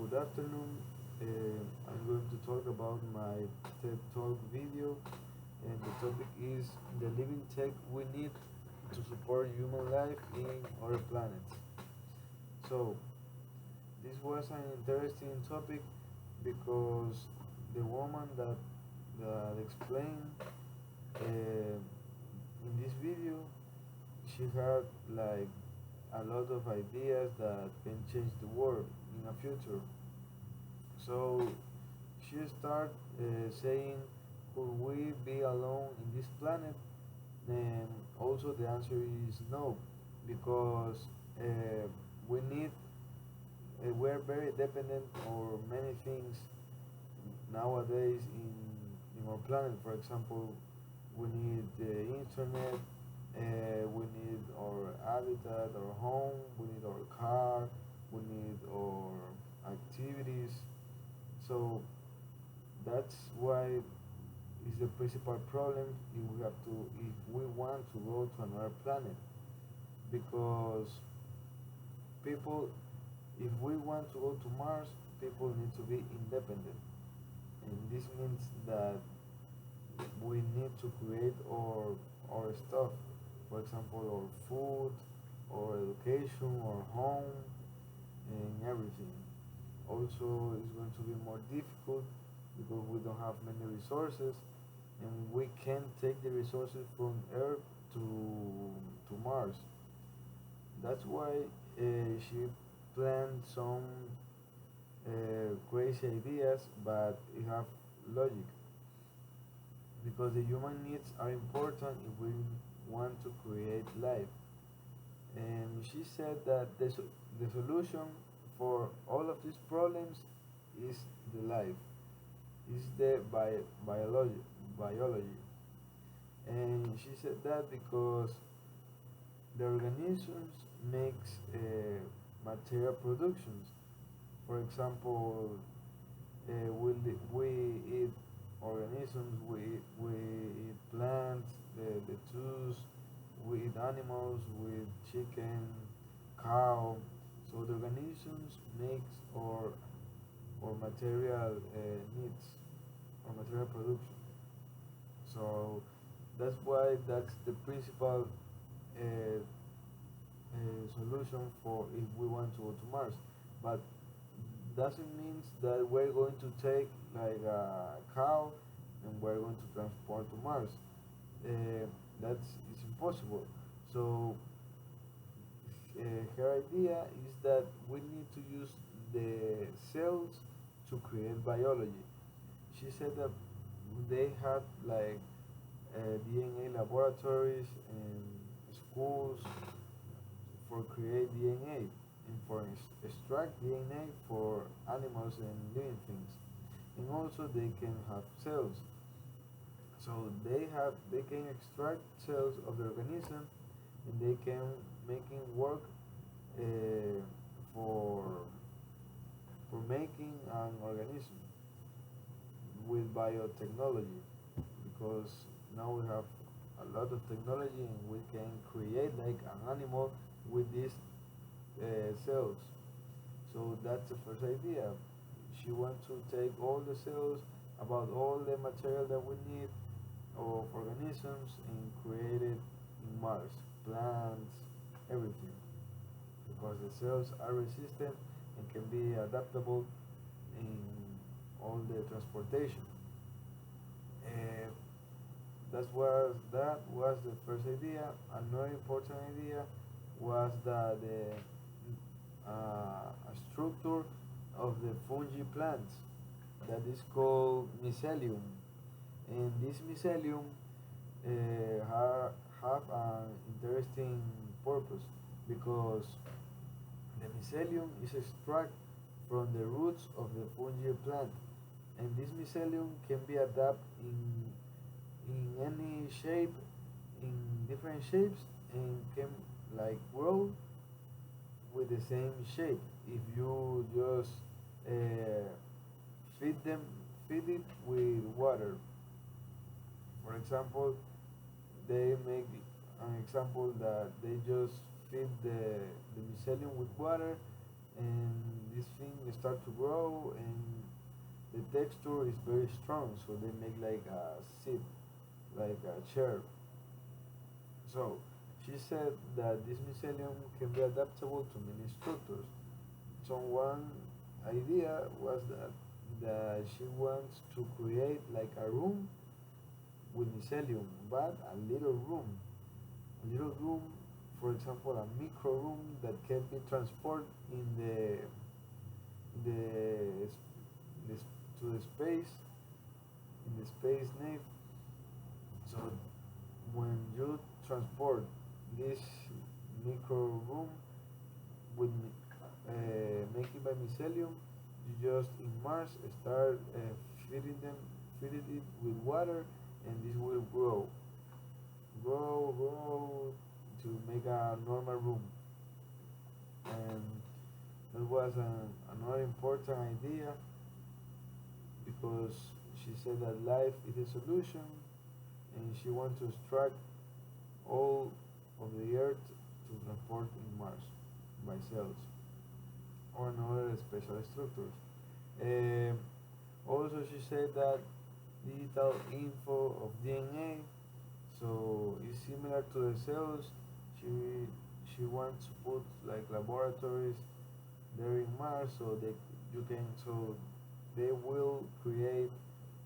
Good afternoon. I'm going to talk about my TED Talk video, and the topic is the living tech we need to support human life in our planet. So, this was an interesting topic because the woman that explained in this video, she had like a lot of ideas that can change the world in the future. So she start saying, could we be alone in this planet? And also the answer is no, because uh, we need, we're very dependent on many things nowadays in our planet. For example, we need the internet, we need our habitat, our home, we need our car, we need our activities. So that's why is the principal problem if we want to go to another planet, because people, if we want to go to Mars, people need to be independent, and this means that we need to create our stuff, for example our food, our education, our home, and everything. Also it's going to be more difficult because we don't have many resources, and we can't take the resources from Earth to Mars. That's why she planned some crazy ideas, but it have logic, because the human needs are important if we want to create life. And she said that the solution for all of these problems is the life, is the biology. And she said that because the organisms makes material productions. For example, we eat organisms, we eat plants, the tools, we eat animals, we eat chicken, cow. So the organisms makes or material needs or material production. So that's why that's the principal solution for if we want to go to Mars. But doesn't mean that we're going to take like a cow and we're going to transport to Mars. That's it's impossible. So her idea is that we need to use the cells to create biology. She said that they had like DNA laboratories and schools for create DNA and for extract DNA for animals and living things. And also they can have cells. So they can extract cells of the organism, and they can making work uh, for for making an organism with biotechnology, because now we have a lot of technology and we can create like an animal with these cells. So that's the first idea. She wants to take all the cells about all the material that we need of organisms and create it in Mars, plants, everything, because the cells are resistant and can be adaptable in all the transportation. Uh, that was the first idea. Another important idea was that the a structure of the fungi plants that is called mycelium, and this mycelium have an interesting purpose, because the mycelium is extracted from the roots of the fungi plant, and this mycelium can be adapted in any shape, in different shapes, and can like grow with the same shape if you just uh, feed them feed it with water. For example, they make an example that they just feed the mycelium with water, and this thing start to grow, and the texture is very strong, so they make like a seat, like a chair. So she said that this mycelium can be adaptable to many structures. So one idea was that she wants to create like a room with mycelium, but a little room, for example, a micro room that can be transported in the, the to the space in the space nave. So when you transport this micro room with making by mycelium, you just in Mars start feeding it with water, and this will grow to make a normal room. And that was another important idea because she said that life is a solution, and she wants to extract all of the earth to transport in Mars by cells or another special structures. Um, Also, she said that digital info of DNA, so it's similar to the cells. She she wants to put like laboratories there in Mars, so they will create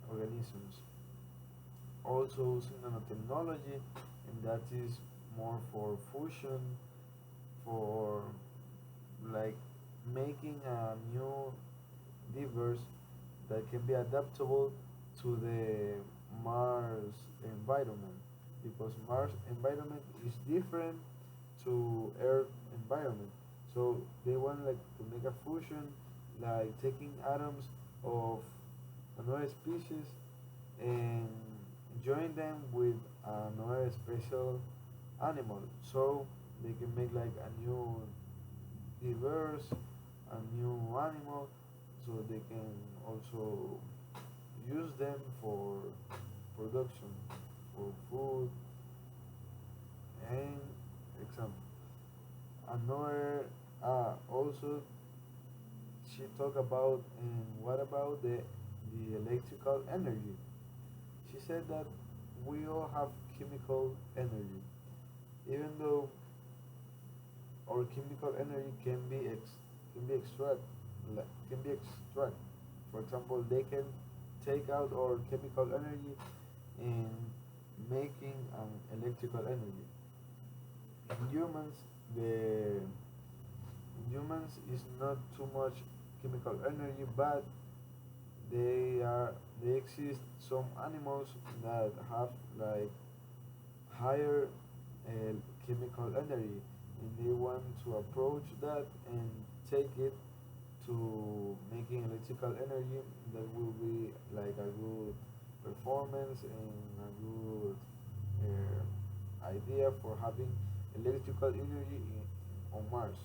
organisms. Also using nanotechnology, and that is more for fusion, for like making a new device that can be adaptable to the Mars environment, because Mars environment is different to Earth environment. So they want like to make a fusion, like taking atoms of another species and join them with another special animal, so they can make like a new diverse, a new animal, so they can also use them for production, for food and example. Another also she talked about, and what about the electrical energy? She said that we all have chemical energy, even though our chemical energy can be extract can be extract. For example, they can take out our chemical energy in making an electrical energy. In humans, the in humans is not too much chemical energy, but they exist some animals that have like higher uh, chemical energy, and they want to approach that and take it to making electrical energy that will be like a good performance and a good idea for having electrical energy on Mars.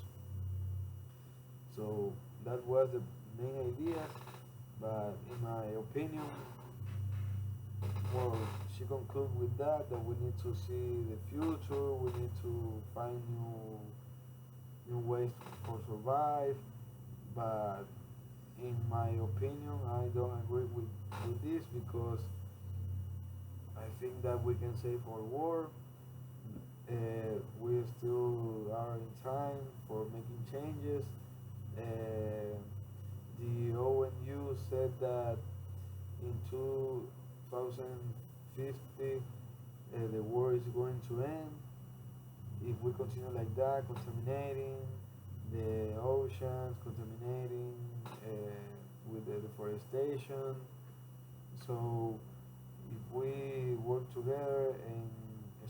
So that was the main idea, but in my opinion, well, she concluded with that we need to see the future, we need to find new ways for survive. But in my opinion, I don't agree with this because I think that we can save our war. We still are in time for making changes. Uh, the ONU said that in 2050 the war is going to end if we continue like that, contaminating the oceans, contaminating with the deforestation. So if we work together and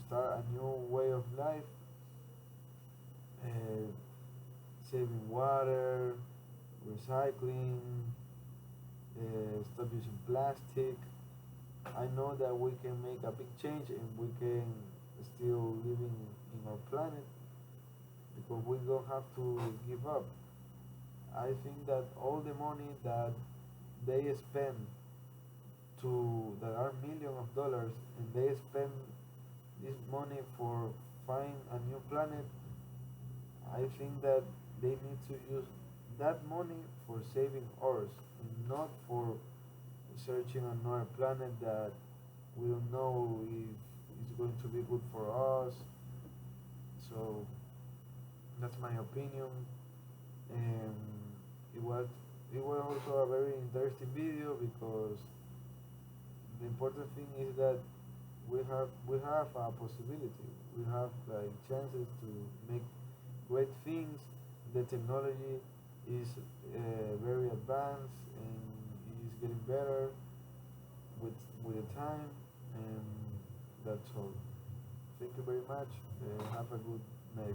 start a new way of life, uh, saving water, recycling, stop using plastic, I know that we can make a big change and we can still living in our planet because we don't have to give up. I think that all the money that they spend that are millions of dollars, and they spend this money for find a new planet, I think that they need to use that money for saving ours and not for searching another planet that we don't know if it's going to be good for us. So that's my opinion. And it was it was also a very interesting video because the important thing is that we have a possibility. We have like chances to make great things. The technology is very advanced and it is getting better with the time, and that's all. Thank you very much. Have a good night.